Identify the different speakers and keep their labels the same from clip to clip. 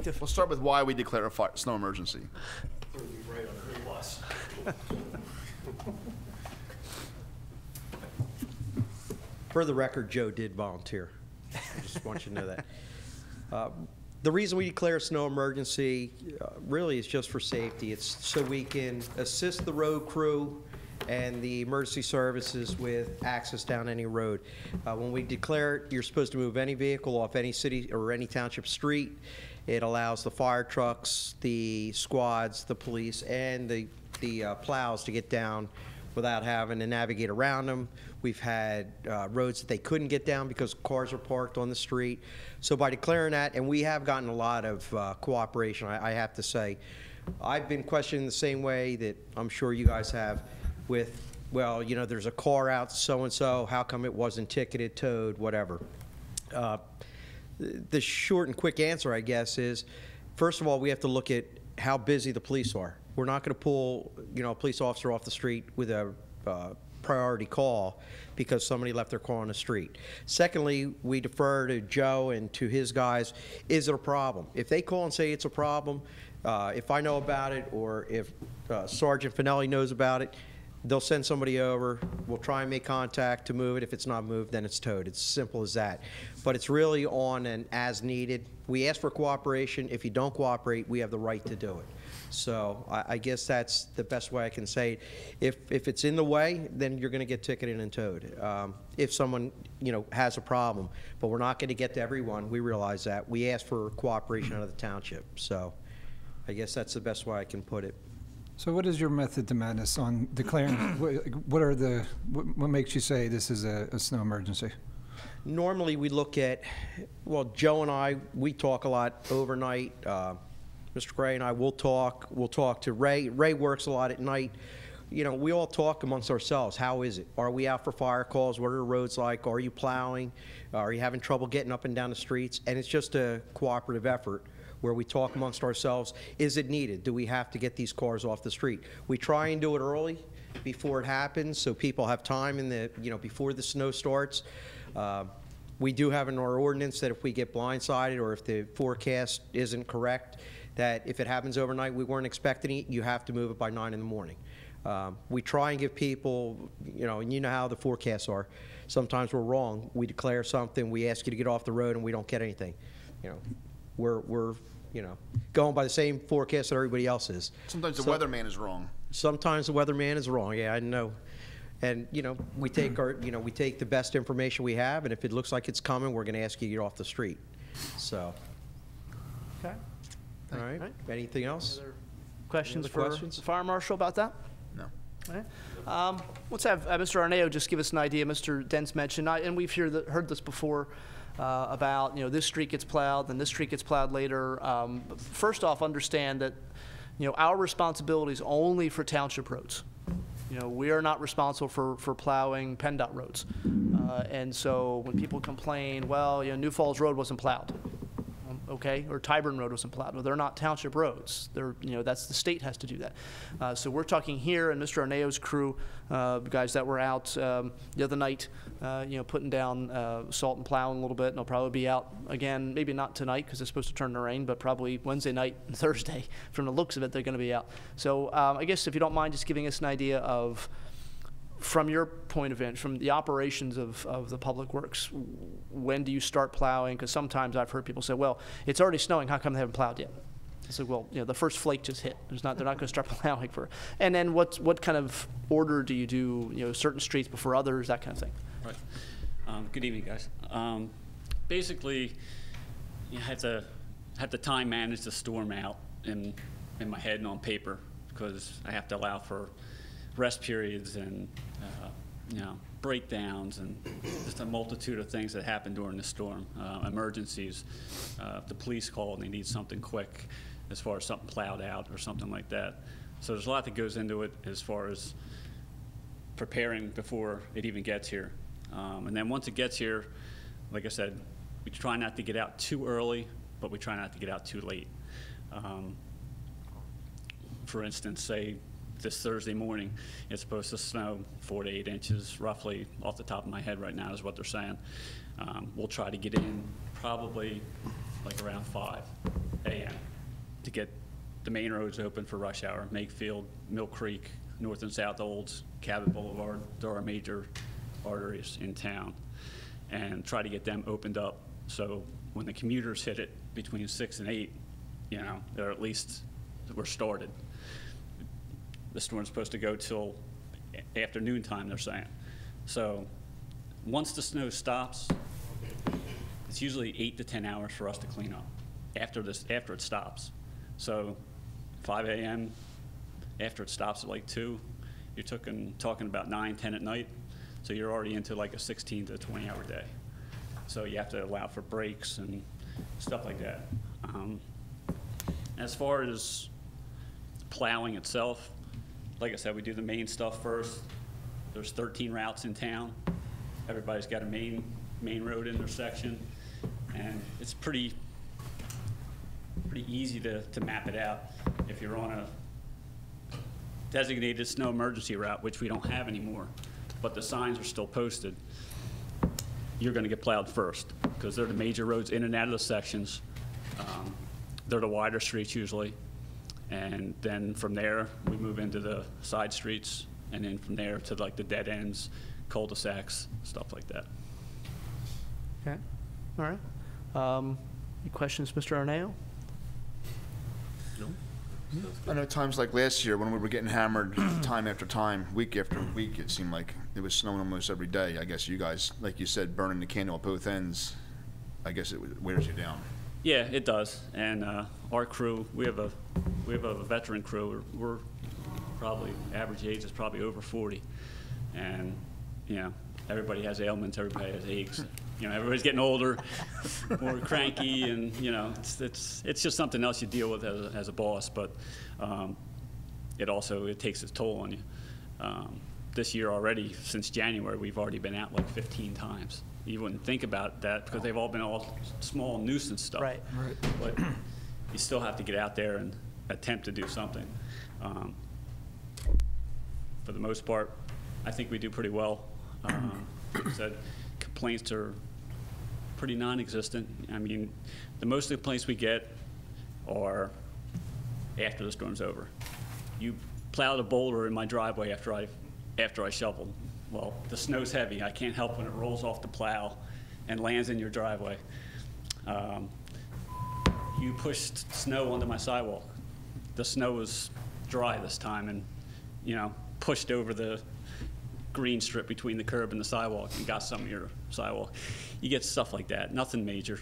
Speaker 1: We'll start with why we declare a snow emergency.
Speaker 2: Right on the bus.
Speaker 3: For the record, Joe did volunteer. I just want you to know that. The reason we declare a snow emergency really is just for safety. It's so we can assist the road crew and the emergency services with access down any road. When we declare it, you're supposed to move any vehicle off any city or any township street. It allows the fire trucks, the squads, the police, and the plows to get down without having to navigate around them. We've had roads that they couldn't get down because cars are parked on the street. So by declaring that, and we have gotten a lot of cooperation, I have to say. I've been questioned the same way that I'm sure you guys have with, well, you know, there's a car out so-and-so, how come it wasn't ticketed, towed, whatever. The short and quick answer, I guess, is, first of all, we have to look at how busy the police are. We're not going to pull, you know, a police officer off the street with a priority call because somebody left their car on the street. Secondly, we defer to Joe and to his guys. Is it a problem? If they call and say it's a problem, if I know about it or if Sergeant Finelli knows about it, they'll send somebody over. We'll try and make contact to move it. If it's not moved, then it's towed. It's as simple as that. But it's really on an as needed. We ask for cooperation. If you don't cooperate, we have the right to do it. So I guess that's the best way I can say it. If it's in the way, then you're going to get ticketed and towed. If someone, you know, has a problem, but we're not going to get to everyone. We realize that. We ask for cooperation out of the township. So I guess that's the best way I can put it.
Speaker 4: So what is your method to madness on declaring? What makes you say this is a snow emergency?
Speaker 3: Normally we look at, well, Joe and I, we talk a lot overnight. Mr. Gray and I will talk. We'll talk to Ray. Ray works a lot at night. You know, we all talk amongst ourselves. How is it? Are we out for fire calls? What are the roads like? Are you plowing? Are you having trouble getting up and down the streets? And it's just a cooperative effort where we talk amongst ourselves. Is it needed? Do we have to get these cars off the street? We try and do it early before it happens so people have time in the, you know, before the snow starts. We do have in our ordinance that if we get blindsided or if the forecast isn't correct, that if it happens overnight, we weren't expecting it, you have to move it by 9 in the morning. We try and give people, you know, and you know how the forecasts are. Sometimes we're wrong. We declare something, we ask you to get off the road, and we don't get anything. You know, we're you know, going by the same forecast that everybody else is.
Speaker 1: Sometimes the weatherman is wrong.
Speaker 3: Sometimes the weatherman is wrong. Yeah, I know. And you know, we take our, you know, we take the best information we have, and if it looks like it's coming, we're going to ask you to get off the street. So.
Speaker 5: Okay.
Speaker 3: All right. Anything else?
Speaker 5: Any other questions
Speaker 3: for
Speaker 5: the fire marshal about that?
Speaker 1: No.
Speaker 5: All right. Let's have Mr. Arneo just give us an idea. Mr. Dent's mentioned, and we've heard this before about, you know, this street gets plowed, then this street gets plowed later. First off, understand that, you know, our responsibility is only for township roads. You know, we are not responsible for plowing PennDOT roads. And so when people complain, well, you know, New Falls Road wasn't plowed. Okay, or Tyburn Road wasn't plowed. Well, they're not township roads. They're, you know, that's the state has to do that. So we're talking here, and Mr. Arneo's crew, guys that were out the other night, you know, putting down salt and plowing a little bit, and they'll probably be out again, maybe not tonight because it's supposed to turn to rain, but probably Wednesday night and Thursday. From the looks of it, they're going to be out. So I guess if you don't mind just giving us an idea of, from your point of view, from the operations of the Public Works, when do you start plowing? Because sometimes I've heard people say, well, it's already snowing, how come they haven't plowed yet? I said, well, you know, the first flake just hit. They're not going to start plowing for. And then what kind of order do you do, you know, certain streets before others, that kind of thing?
Speaker 6: Right. Good evening, guys. Basically, you have to time manage the storm out in my head and on paper, because I have to allow for rest periods and you know, breakdowns and just a multitude of things that happen during the storm. Emergencies, if the police call and they need something quick, as far as something plowed out or something like that. So there's a lot that goes into it as far as preparing before it even gets here. And then once it gets here, like I said, we try not to get out too early, but we try not to get out too late. For instance, say this Thursday morning, it's supposed to snow 4 to 8 inches, roughly off the top of my head right now is what they're saying. We'll try to get in probably like around 5. a.m. to get the main roads open for rush hour. Makefield, Mill Creek, North and South Olds, Cabot Boulevard, there are major arteries in town, and try to get them opened up so when the commuters hit it between 6 and 8, you know, they're at least we're started. The storm's supposed to go till afternoon time, they're saying. So once the snow stops, it's usually 8 to 10 hours for us to clean up after it stops. So 5 a.m. after it stops at like 2, you're talking about 9, 10 at night. So you're already into like a 16 to 20 hour day. So you have to allow for breaks and stuff like that. As far as plowing itself, like I said, we do the main stuff first. There's 13 routes in town. Everybody's got a main road intersection, and it's pretty easy to map it out. If you're on a designated snow emergency route, which we don't have anymore, but the signs are still posted, you're going to get plowed first because they're the major roads in and out of the sections. They're the wider streets usually, and then from there we move into the side streets, and then from there to like the dead ends, cul-de-sacs, stuff like that.
Speaker 5: Okay, all right. Any questions, Mr. Arneo?
Speaker 1: I know times like last year when we were getting hammered time after time, week after week, it seemed like it was snowing almost every day. I guess you guys, like you said, burning the candle at both ends, I guess it wears you down.
Speaker 6: Yeah, it does. And our crew, we have a veteran crew. We're probably, average age is probably over 40. And, you know, everybody has ailments, everybody has aches. You know, everybody's getting older, more cranky, and, you know, it's just something else you deal with as a boss. But it takes its toll on you. This year already, since January, we've already been out like 15 times. You wouldn't think about that because they've all been all small nuisance stuff.
Speaker 5: Right.
Speaker 6: But you still have to get out there and attempt to do something. For the most part, I think we do pretty well. Like I said, complaints are pretty non-existent. I mean, the most complaints we get are after the storm's over. You plowed a boulder in my driveway after I shoveled. Well, the snow's heavy. I can't help when it rolls off the plow and lands in your driveway. You pushed snow onto my sidewalk. The snow was dry this time and, you know, pushed over the green strip between the curb and the sidewalk and got some of your sidewalk. You get stuff like that, nothing major.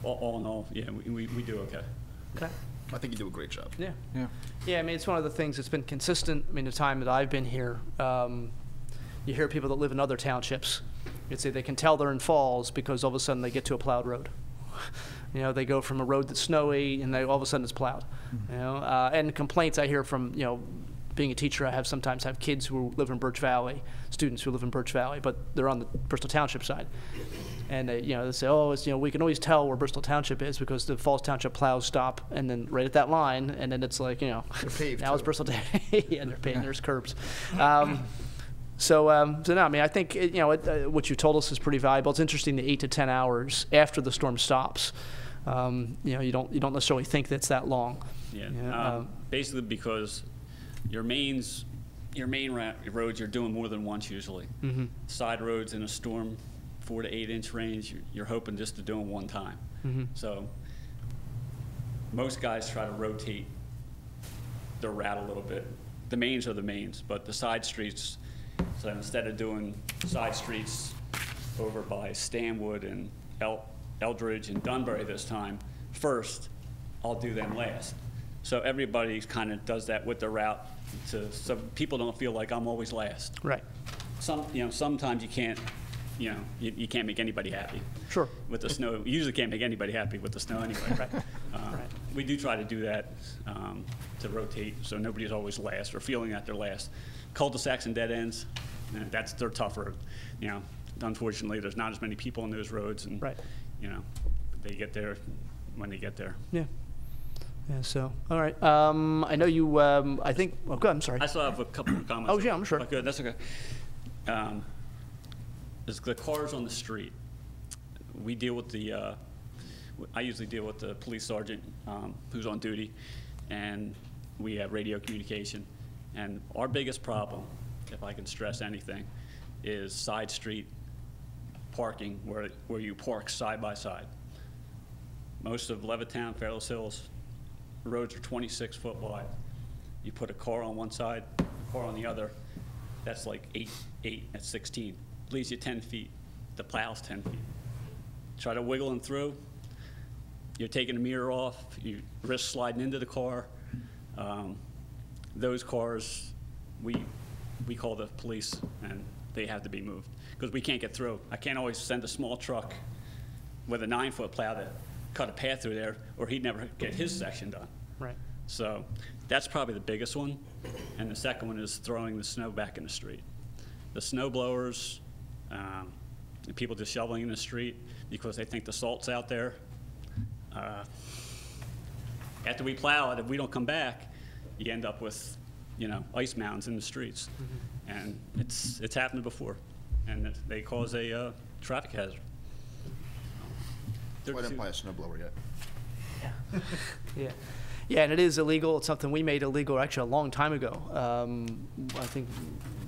Speaker 6: All in all, yeah, we do okay.
Speaker 5: Okay.
Speaker 1: I think you do a great job.
Speaker 5: Yeah.
Speaker 4: Yeah.
Speaker 5: Yeah, I mean, it's one of the things that's been consistent. I mean, the time that I've been here, you hear people that live in other townships. You'd say they can tell they're in Falls because all of a sudden they get to a plowed road. You know, they go from a road that's snowy and all of a sudden it's plowed. You know, and complaints I hear from, you know, being a teacher, I sometimes have kids who live in Birch Valley, students who live in Birch Valley, but they're on the Bristol Township side. And they, you know, they say, oh, it's, you know, we can always tell where Bristol Township is because the Falls Township plows stop, and then right at that line, and then it's like, you know, now it's Bristol Township, yeah, and they're paved, there's curbs. So no, I mean, I think you know what you told us is pretty valuable. It's interesting the 8 to 10 hours after the storm stops. You know, you don't necessarily think that's that long.
Speaker 6: Yeah.
Speaker 5: You know,
Speaker 6: basically because your main roads you're doing more than once usually.
Speaker 5: Mm-hmm.
Speaker 6: Side roads in a storm, 4 to 8 inch range, you're hoping just to do them one time.
Speaker 5: Mm-hmm.
Speaker 6: So most guys try to rotate their route a little bit. The mains are the mains, but the side streets, so instead of doing side streets over by Stanwood and Eldridge and Dunbury this time, first, I'll do them last. So everybody kind of does that with their route, so people don't feel like I'm always last.
Speaker 5: right.
Speaker 6: Sometimes you can't, you can't make anybody happy.
Speaker 5: Sure.
Speaker 6: With the snow, you usually can't make anybody happy with the snow anyway.
Speaker 5: Right. Right.
Speaker 6: We do try to do that to rotate, so nobody's always last or feeling that they're last. Cul-de-sacs and dead ends, they're tougher. Unfortunately, there's not as many people on those roads, and
Speaker 5: Right.
Speaker 6: They get there when they get there.
Speaker 5: Yeah. Yeah. So, all right. I know you. I think. Oh, good. I'm sorry.
Speaker 6: I still have a couple of comments.
Speaker 5: Oh, yeah, I'm sure.
Speaker 6: Oh, good. That's okay. There's the cars on the street. We deal with the I usually deal with the police sergeant who's on duty, and we have radio communication. And our biggest problem, if I can stress anything, is side street parking where you park side by side. Most of Levittown, Fairless Hills, roads are 26 foot wide. You put a car on one side, a car on the other, that's like 8, that's 16. Leaves you 10 feet. The plow's 10 feet. Try to wiggle them through. You're taking the mirror off. You risk sliding into the car. Those cars, we call the police, and they have to be moved because we can't get through. I can't always send a small truck with a 9-foot plow to cut a path through there, or he'd never get his section done.
Speaker 5: Right.
Speaker 6: So that's probably the biggest one. And the second one is throwing the snow back in the street. The snow blowers, the people just shoveling in the street because they think the salt's out there. After we plow it, if we don't come back, you end up with, ice mounds in the streets. And it's happened before. And they cause a traffic hazard.
Speaker 1: I didn't buy a snowblower yet.
Speaker 5: Yeah. Yeah, and it is illegal. It's something we made illegal actually a long time ago. I think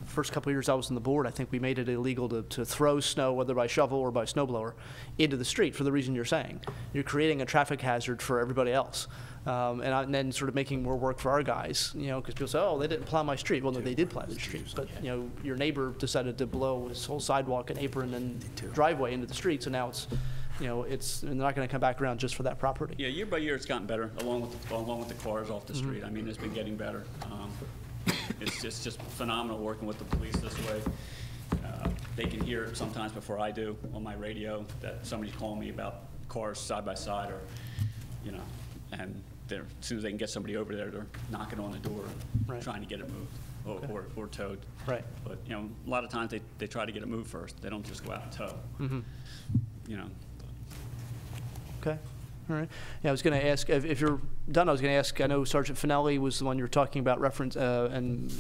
Speaker 5: the first couple of years I was on the board, I think we made it illegal to throw snow, whether by shovel or by snowblower, into the street for the reason you're saying. You're creating a traffic hazard for everybody else. And then sort of making more work for our guys, because people say, oh, they didn't plow my street. Well, no, they did plow the street. But, your neighbor decided to blow his whole sidewalk and apron and driveway into the street, so now it's, they're not going to come back around just for that property.
Speaker 6: Yeah, year by year it's gotten better, along with the cars off the street. I mean, it's been getting better. It's just phenomenal working with the police this way. They can hear it sometimes before I do on my radio that somebody's calling me about cars side by side, or and as soon as they can get somebody over there, they're knocking on the door,
Speaker 5: Right.
Speaker 6: trying to get it moved or towed.
Speaker 5: Right.
Speaker 6: But a lot of times they try to get it moved first. They don't just go out and tow.
Speaker 5: Okay. All right. Yeah, I was going to ask, if you're done, I was going to ask, I know Sergeant Finelli was the one you were talking about reference, and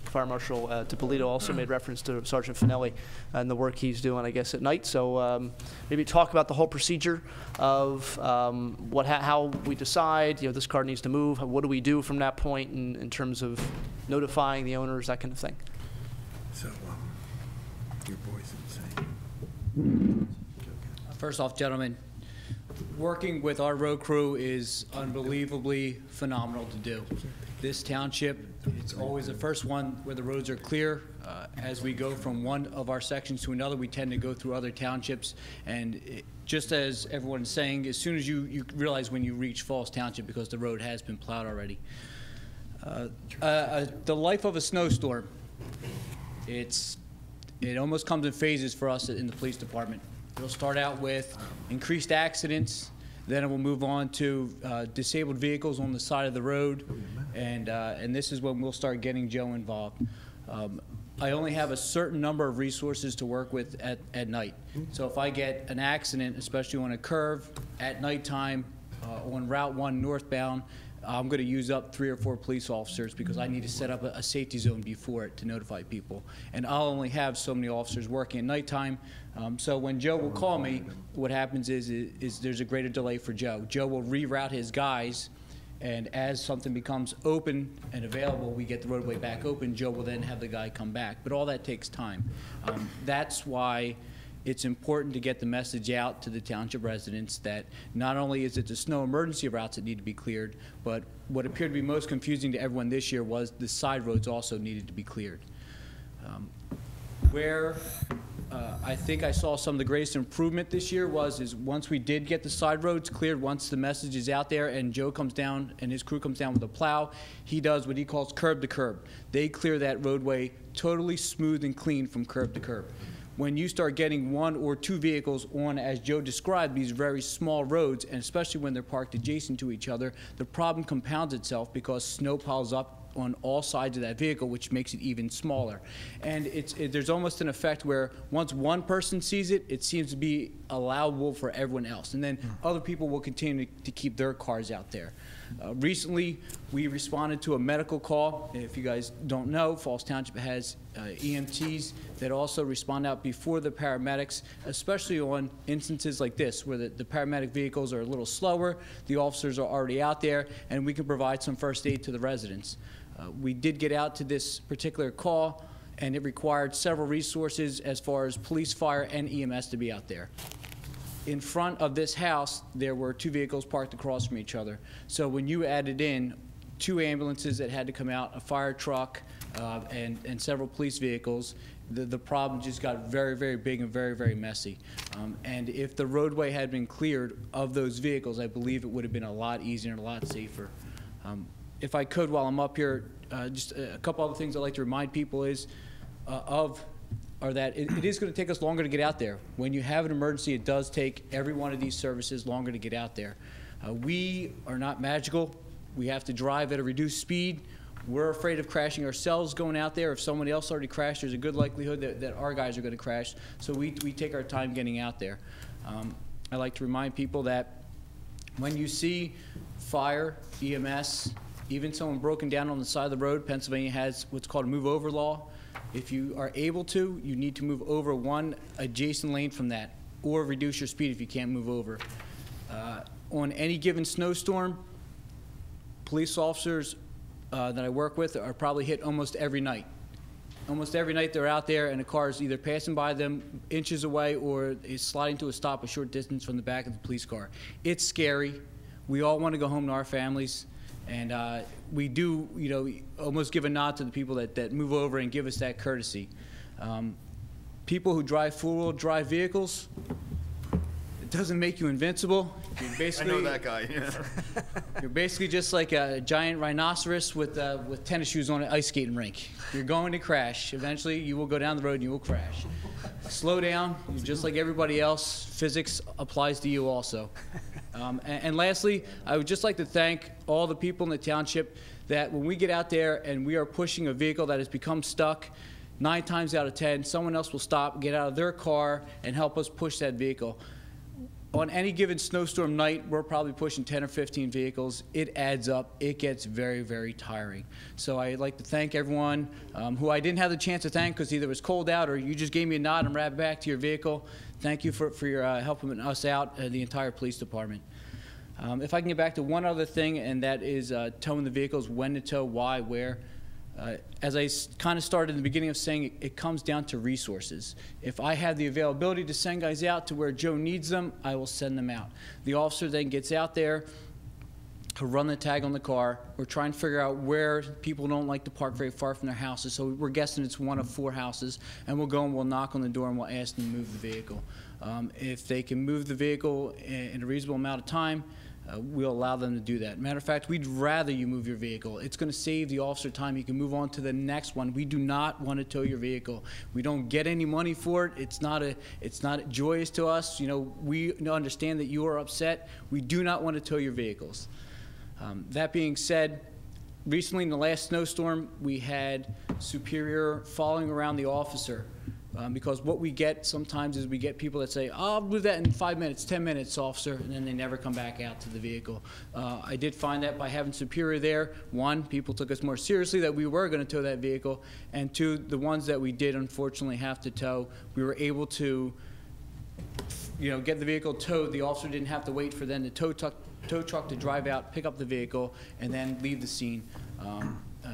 Speaker 5: Fire Marshal Tipolito also made reference to Sergeant Finelli and the work he's doing, I guess, at night. So maybe talk about the whole procedure of how we decide, this car needs to move. What do we do from that point in terms of notifying the owners, that kind of thing?
Speaker 7: So, your voice insane.
Speaker 8: First off, gentlemen, working with our road crew is unbelievably phenomenal to do. This township, it's always the first one where the roads are clear. As we go from one of our sections to another, we tend to go through other townships. And just as everyone's saying, as soon as you realize when you reach Falls Township, because the road has been plowed already. The life of a snowstorm, it almost comes in phases for us in the police department. It'll start out with increased accidents, then it will move on to disabled vehicles on the side of the road, and this is when we'll start getting Joe involved. I only have a certain number of resources to work with at night. So if I get an accident, especially on a curve, at nighttime, on Route 1 northbound, I'm going to use up 3 or 4 police officers because I need to set up a safety zone before it to notify people. And I'll only have so many officers working at nighttime. So when Joe will call me, what happens is there's a greater delay for Joe. Joe will reroute his guys, and as something becomes open and available, we get the roadway back open, Joe will then have the guy come back. But all that takes time. That's why it's important to get the message out to the township residents that not only is it the snow emergency routes that need to be cleared, but what appeared to be most confusing to everyone this year was the side roads also needed to be cleared. Where I think I saw some of the greatest improvement this year is once we did get the side roads cleared, once the message is out there and Joe comes down and his crew comes down with a plow, he does what he calls curb to curb. They clear that roadway totally smooth and clean from curb to curb. When you start getting 1 or 2 vehicles on, as Joe described, these very small roads, and especially when they're parked adjacent to each other, the problem compounds itself because snow piles up on all sides of that vehicle, which makes it even smaller. And there's almost an effect where once one person sees it, it seems to be allowable for everyone else. And then other people will continue to keep their cars out there. Recently, we responded to a medical call. If you guys don't know, Falls Township has EMTs that also respond out before the paramedics, especially on instances like this, where the paramedic vehicles are a little slower, the officers are already out there, and we can provide some first aid to the residents. We did get out to this particular call, and it required several resources as far as police, fire, and EMS to be out there. In front of this house, there were 2 vehicles parked across from each other. So when you added in 2 ambulances that had to come out, a fire truck, and several police vehicles, the problem just got very, very big and very, very messy. And if the roadway had been cleared of those vehicles, I believe it would have been a lot easier and a lot safer. If I could, while I'm up here, just a couple other things I'd like to remind people are that it is going to take us longer to get out there. When you have an emergency, it does take every one of these services longer to get out there. We are not magical. We have to drive at a reduced speed. We're afraid of crashing ourselves going out there. If someone else already crashed, there's a good likelihood that our guys are going to crash. So we take our time getting out there. I like to remind people that when you see fire, EMS, even someone broken down on the side of the road, Pennsylvania has what's called a move-over law. If you are able to, you need to move over one adjacent lane from that, or reduce your speed if you can't move over. On any given snowstorm, police officers that I work with are probably hit almost every night. Almost every night they're out there and a car is either passing by them inches away or is sliding to a stop a short distance from the back of the police car. It's scary. We all want to go home to our families. And we do, almost give a nod to the people that move over and give us that courtesy. People who drive four-wheel drive vehicles, it doesn't make you invincible. You're basically,
Speaker 1: I know that guy. Yeah.
Speaker 8: You're basically just like a giant rhinoceros with tennis shoes on an ice skating rink. You're going to crash. Eventually, you will go down the road and you will crash. Slow down. You're just like everybody else. Physics applies to you also. And lastly, I would just like to thank all the people in the township that when we get out there and we are pushing a vehicle that has become stuck, 9 times out of 10, someone else will stop, get out of their car, and help us push that vehicle. On any given snowstorm night, we're probably pushing 10 or 15 vehicles. It adds up. It gets very, very tiring. So I'd like to thank everyone who I didn't have the chance to thank because either it was cold out or you just gave me a nod and ran back to your vehicle. Thank you for your helping us out, the entire police department. If I can get back to one other thing, and that is towing the vehicles, when to tow, why, where. As I kind of started in the beginning of saying, it comes down to resources. If I have the availability to send guys out to where Joe needs them, I will send them out. The officer then gets out there to run the tag on the car. We're trying to figure out where people don't like to park very far from their houses, so we're guessing it's one of 4 houses, and we'll go and we'll knock on the door and we'll ask them to move the vehicle. If they can move the vehicle in a reasonable amount of time, we'll allow them to do that. Matter of fact, we'd rather you move your vehicle. It's going to save the officer time. You can move on to the next one. We do not want to tow your vehicle. We don't get any money for it. It's not joyous to us. We understand that you are upset. We do not want to tow your vehicles. That being said, recently in the last snowstorm, we had Superior following around the officer. Because what we get sometimes is we get people that say, oh, I'll move that in 5 minutes, 10 minutes, officer, and then they never come back out to the vehicle. I did find that by having Superior there, 1, people took us more seriously that we were going to tow that vehicle, and 2, the ones that we did unfortunately have to tow, we were able to get the vehicle towed. The officer didn't have to wait for then the tow truck to drive out, pick up the vehicle, and then leave the scene.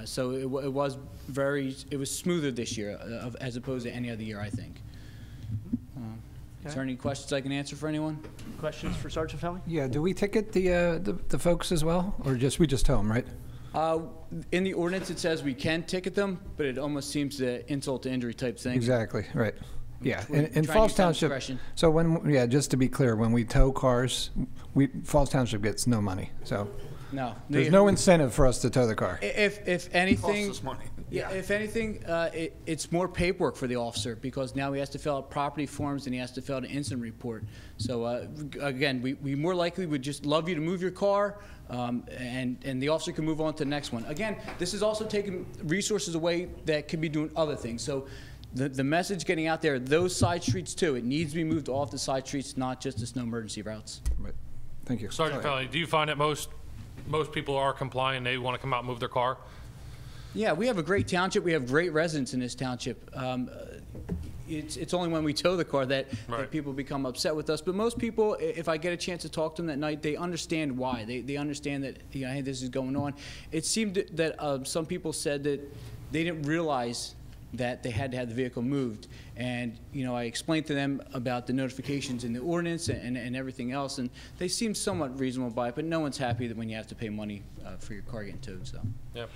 Speaker 8: So it was smoother this year as opposed to any other year, I think. Is there any questions I can answer for anyone?
Speaker 5: Questions for Sergeant Felmy?
Speaker 4: Yeah, do we ticket the folks as well, or we just tow them, right?
Speaker 8: In the ordinance, it says we can ticket them, but it almost seems the insult to injury type thing.
Speaker 4: Exactly, right. Yeah,
Speaker 8: We're
Speaker 4: in
Speaker 8: trying to
Speaker 4: Falls
Speaker 8: use some
Speaker 4: Township,
Speaker 8: discretion.
Speaker 4: so just to be clear, when we tow cars, Falls Township gets no money, so.
Speaker 8: No.
Speaker 4: There's no incentive for us to tow the car.
Speaker 8: If anything,
Speaker 1: Costs us money.
Speaker 8: yeah. If anything, it's more paperwork for the officer because now he has to fill out property forms and he has to fill out an incident report. So again, we more likely would just love you to move your car, and the officer can move on to the next one. Again, this is also taking resources away that could be doing other things. So the message getting out there, those side streets too, it needs to be moved off the side streets, not just the snow emergency routes.
Speaker 4: Right. Thank you.
Speaker 2: Sergeant Felony, do you find that most people are complying, they want to come out and move their car?
Speaker 8: Yeah, we have a great township. We have great residents in this township. It's only when we tow the car that
Speaker 2: Right.
Speaker 8: people become upset with us. But most people, if I get a chance to talk to them that night, they understand why. They understand that, you know, hey, this is going on. It seemed that some people said that they didn't realize that they had to have the vehicle moved. And, you know, I explained to them about the notifications in the ordinance and everything else, and they seemed somewhat reasonable by it, but no one's happy that when you have to pay money for your car getting towed, so.
Speaker 2: Yep.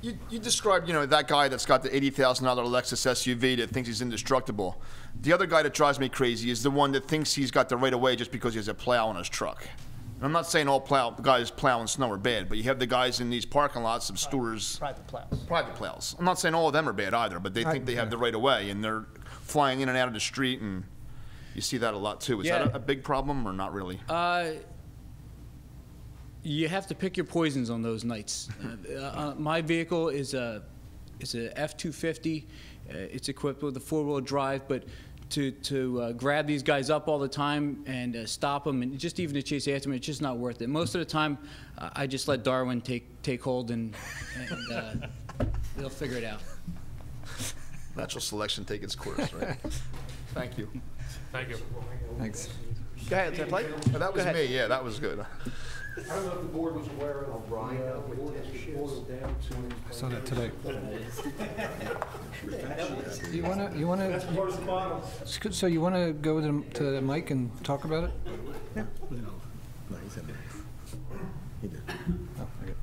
Speaker 1: You described, you know, that guy that's got the $80,000 Lexus SUV that thinks he's indestructible. The other guy that drives me crazy is the one that thinks he's got the right of way just because he has a plow on his truck. And I'm not saying all guys plowing snow are bad, but you have the guys in these parking lots of stores.
Speaker 5: Private plows.
Speaker 1: Private plows. I'm not saying all of them are bad either, but they think they have the right of way, and they're flying in and out of the street, and you see that a lot too. Is that a big problem or not really?
Speaker 8: You have to pick your poisons on those nights. My vehicle is a F-250. It's equipped with a four-wheel drive, but to grab these guys up all the time and stop them, and just even to chase after them, it's just not worth it. Most of the time, I just let Darwin take hold, and they'll figure it out.
Speaker 1: Natural selection take its course, right? Thank you.
Speaker 2: Thank you.
Speaker 4: Thanks.
Speaker 5: Go ahead, Lieutenant Blake.
Speaker 1: Oh, that was me, yeah, that was good.
Speaker 2: I don't know if the board was aware of
Speaker 4: I saw that today. You wanna,
Speaker 2: towards the bottom.
Speaker 4: so you wanna go to the mic and talk about it?
Speaker 7: No, he said he did.
Speaker 4: Oh, okay.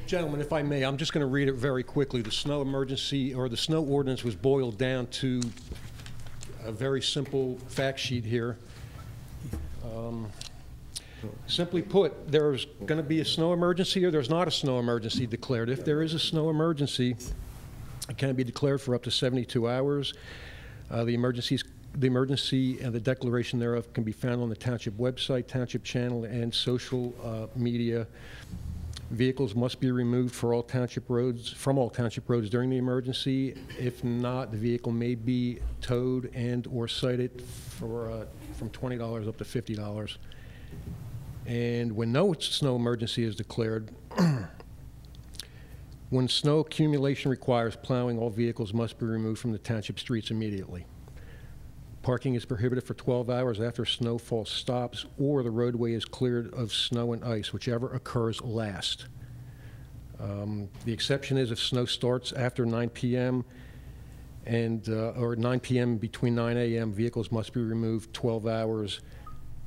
Speaker 9: Gentlemen, if I may, I'm just going to read it very quickly. The snow emergency, or the snow ordinance, was boiled down to a very simple fact sheet here. Simply put, there's going to be a snow emergency or there's not a snow emergency declared. If there is a snow emergency, it can be declared for up to 72 hours. The emergency and the declaration thereof can be found on the township website, township channel, and social media. Vehicles must be removed from all township roads during the emergency. If not, the vehicle may be towed and or cited for from $20 up to $50. And when no snow emergency is declared, when snow accumulation requires plowing, all vehicles must be removed from the township streets immediately. Parking is prohibited for 12 hours after snowfall stops or the roadway is cleared of snow and ice, whichever occurs last. The exception is if snow starts after 9 p.m. Or 9 p.m. between 9 a.m., vehicles must be removed 12 hours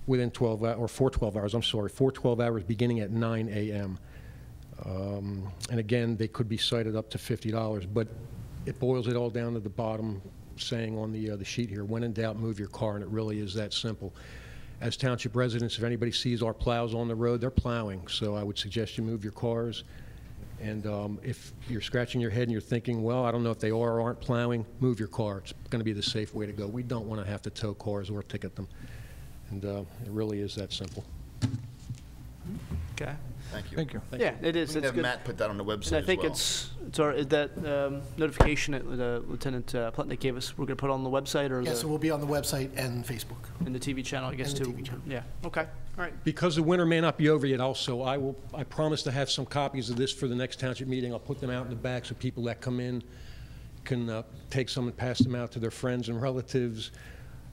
Speaker 9: within 12 hours, or for 12 hours, I'm sorry, for 12 hours beginning at 9 a.m. And again, they could be cited up to $50, but it boils it all down to the bottom saying on the sheet here, when in doubt, move your car, and it really is that simple. As township residents, if anybody sees our plows on the road, they're plowing, so I would suggest you move your cars. And if you're scratching your head and you're thinking, well, I don't know if they are or aren't plowing, move your car. It's going to be the safe way to go. We don't want to have to tow cars or ticket them. And it really is that simple.
Speaker 5: Okay.
Speaker 1: Thank you.
Speaker 4: Thank you.
Speaker 5: Yeah, it is.
Speaker 1: We can
Speaker 5: It's
Speaker 1: have
Speaker 5: good.
Speaker 1: Matt put that on the website
Speaker 5: And I
Speaker 1: as
Speaker 5: think
Speaker 1: well.
Speaker 5: it's our, that notification that Lieutenant Plutnick gave us, we're going to put on the website or
Speaker 10: Yes, it will be on the website and Facebook.
Speaker 5: in the TV channel, I guess,
Speaker 10: And the
Speaker 5: too.
Speaker 10: TV channel.
Speaker 5: Yeah, okay, all right.
Speaker 9: Because the winter may not be over yet also, I promise to have some copies of this for the next township meeting. I'll put them out in the back so people that come in can take some and pass them out to their friends and relatives.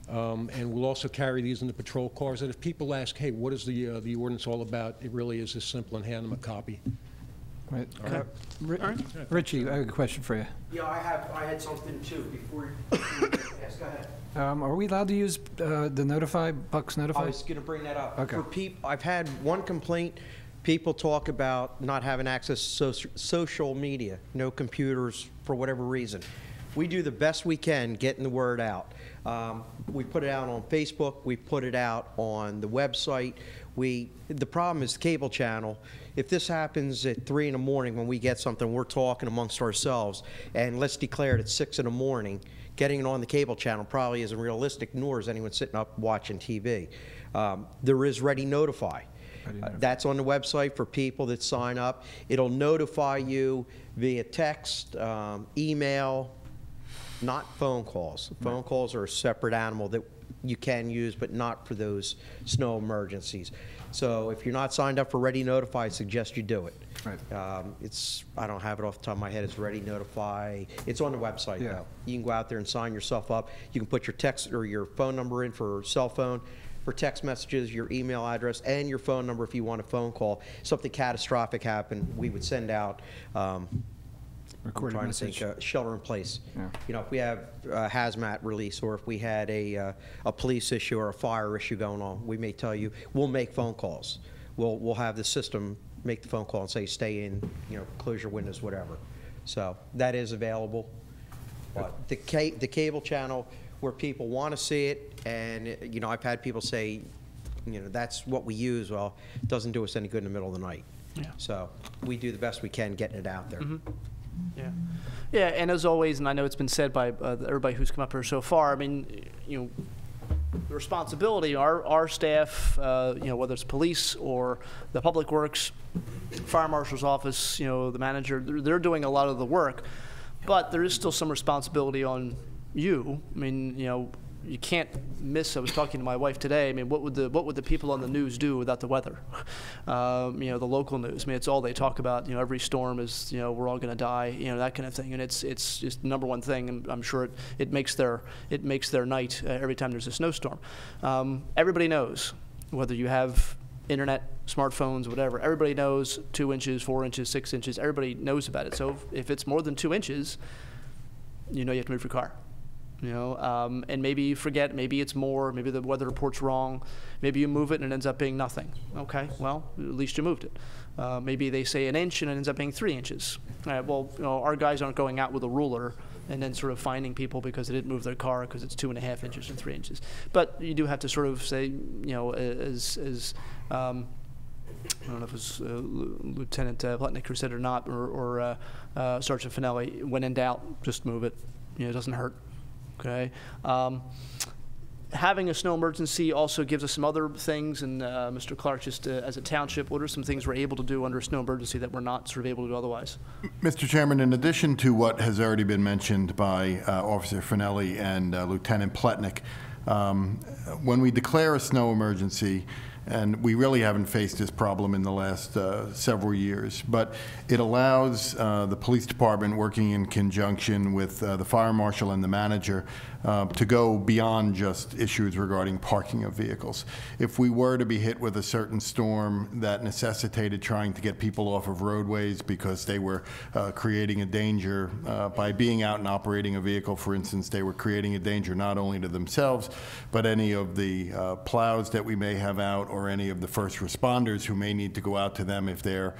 Speaker 9: And we'll also carry these in the patrol cars. And if people ask, hey, what is the ordinance all about, it really is this simple, and hand them a copy.
Speaker 4: Right. Richie, I have a question for you.
Speaker 3: Yeah, I had something too before you ask. Go ahead.
Speaker 4: Are we allowed to use the Notify, Bucks
Speaker 3: I
Speaker 4: Notify?
Speaker 3: was going to bring that up.
Speaker 4: Okay.
Speaker 3: For people, I've had one complaint. People talk about not having access to social media, no computers for whatever reason. We do the best we can getting the word out. We put it out on Facebook. We put it out on the website. The problem is the cable channel. If this happens at 3 in the morning when we get something, we're talking amongst ourselves, and let's declare it at 6 in the morning, getting it on the cable channel probably isn't realistic, nor is anyone sitting up watching TV. There is Ready Notify. That's on the website for people that sign up. It'll notify you via text, email, not phone calls. Phone calls are a separate animal that you can use, but not for those snow emergencies. So if you're not signed up for Ready Notify, I suggest you do it.
Speaker 4: Right.
Speaker 3: I don't have it off the top of my head, it's Ready Notify. It's on the website,
Speaker 4: Yeah.
Speaker 3: though. You can go out there and sign yourself up. You can put your text or your phone number in for cell phone, for text messages, your email address, and your phone number if you want a phone call. Something catastrophic happened, we would send out,
Speaker 4: Recorded
Speaker 3: I'm trying
Speaker 4: message.
Speaker 3: to think, shelter in place.
Speaker 4: Yeah.
Speaker 3: You know, if we have a hazmat release, or if we had a police issue or a fire issue going on, we may tell you, we'll make phone calls. We'll have the system make the phone call and say, stay in, you know, close your windows, whatever. So that is available. But the cable channel, where people want to see it, and, you know, I've had people say, you know, that's what we use. Well, it doesn't do us any good in the middle of the night.
Speaker 5: Yeah.
Speaker 3: So we do the best we can getting it out there.
Speaker 5: Yeah, yeah, and as always, and I know it's been said by everybody who's come up here so far. I mean, you know, the responsibility, our staff, you know, whether it's police or the public works, fire marshal's office, you know, the manager, they're doing a lot of the work, but there is still some responsibility on you. I mean, you know, you can't miss. I was talking to my wife today. I mean, what would the people on the news do without the weather? You know, the local news. I mean, it's all they talk about. You know, every storm is, you know, we're all going to die. You know, that kind of thing. And it's just the number one thing. And I'm sure it makes their night every time there's a snowstorm. Everybody knows, whether you have internet, smartphones, whatever. Everybody knows 2 inches, 4 inches, 6 inches. Everybody knows about it. So if it's more than 2 inches, you know you have to move your car. You know, and maybe you forget, maybe it's more, maybe the weather report's wrong, maybe you move it and it ends up being nothing. Okay, well, at least you moved it. Maybe they say 1 inch and it ends up being 3 inches. All right, well, you know, our guys aren't going out with a ruler and then sort of finding people because they didn't move their car because it's 2.5 inches and 3 inches. But you do have to sort of say, you know, as I don't know if it was Lieutenant Pletnick who said it or not, or Sergeant Finelli, when in doubt, just move it. You know, it doesn't hurt. Okay. Having a snow emergency also gives us some other things, and Mr. Clark, just as a township, what are some things we're able to do under a snow emergency that we're not sort of able to do otherwise?
Speaker 11: Mr. Chairman, in addition to what has already been mentioned by Officer Finelli and Lieutenant Pletnick, when we declare a snow emergency, and we really haven't faced this problem in the last several years, but it allows the police department, working in conjunction with the fire marshal and the manager, to go beyond just issues regarding parking of vehicles. If we were to be hit with a certain storm that necessitated trying to get people off of roadways because they were creating a danger by being out and operating a vehicle, for instance, they were creating a danger not only to themselves, but any of the plows that we may have out, or any of the first responders who may need to go out to them if they're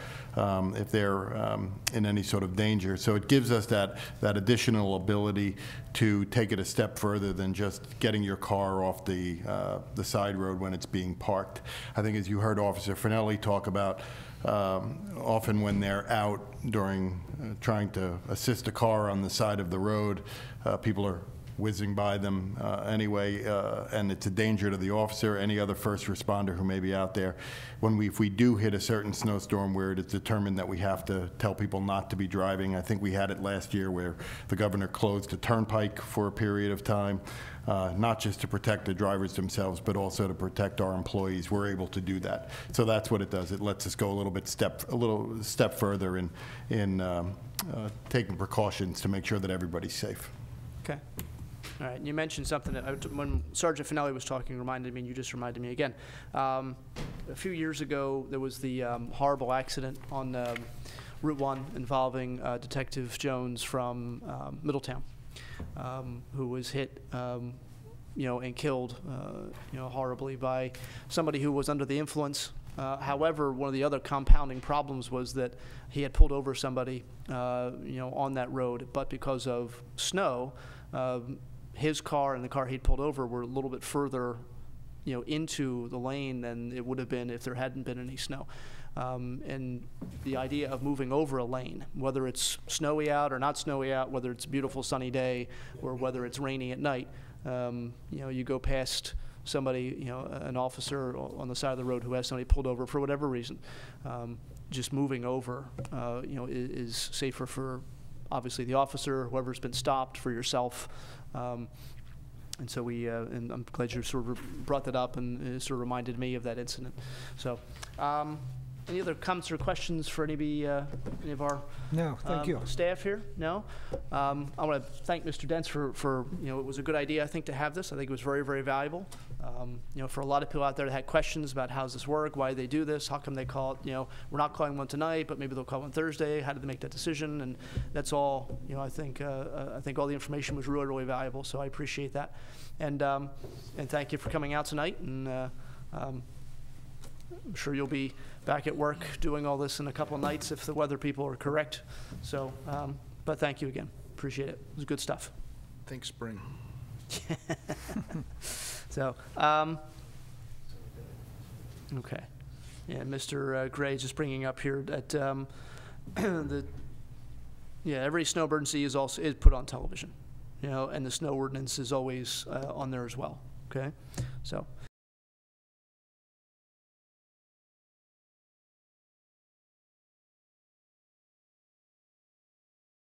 Speaker 11: in any sort of danger. So it gives us that additional ability to take it a step further than just getting your car off the side road when it's being parked. I think, as you heard Officer Finelli talk about, often when they're out during trying to assist a car on the side of the road, people are whizzing by them anyway, and it's a danger to the officer, any other first responder who may be out there. If we do hit a certain snowstorm where it is determined that we have to tell people not to be driving, I think we had it last year where the governor closed a turnpike for a period of time, not just to protect the drivers themselves, but also to protect our employees. We're able to do that. So that's what it does. It lets us go a little step further in taking precautions to make sure that everybody's safe.
Speaker 5: Okay. All right, you mentioned something that when Sergeant Finelli was talking reminded me, and you just reminded me again. A few years ago, there was the horrible accident on Route 1 involving Detective Jones from Middletown, who was hit, you know, and killed, you know, horribly by somebody who was under the influence. However, one of the other compounding problems was that he had pulled over somebody, you know, on that road, but because of snow, his car and the car he'd pulled over were a little bit further, you know, into the lane than it would have been if there hadn't been any snow. And the idea of moving over a lane, whether it's snowy out or not snowy out, whether it's a beautiful sunny day or whether it's rainy at night, you know, you go past somebody, you know, an officer on the side of the road who has somebody pulled over for whatever reason, just moving over, you know, is safer for obviously the officer, whoever's been stopped, for yourself. And so and I'm glad you sort of brought that up and sort of reminded me of that incident. So, any other comments or questions for any of our
Speaker 4: No, thank you.
Speaker 5: staff here? No? I want to thank Mr. Dents for, it was a good idea, I think, to have this. I think it was very, very valuable. For a lot of people out there that had questions about how does this work, why do they do this, how come they call it, we're not calling one tonight, but maybe they'll call one Thursday, how did they make that decision? And that's all, I think all the information was really, really valuable, so I appreciate that. And thank you for coming out tonight, and I'm sure you'll be back at work doing all this in a couple of nights if the weather people are correct. So, but thank you again. Appreciate it. It was good stuff.
Speaker 1: Think spring.
Speaker 5: So, okay. Yeah, Mr. Gray is just bringing up here that every snow emergency is put on television, and the snow ordinance is always on there as well. Okay, so.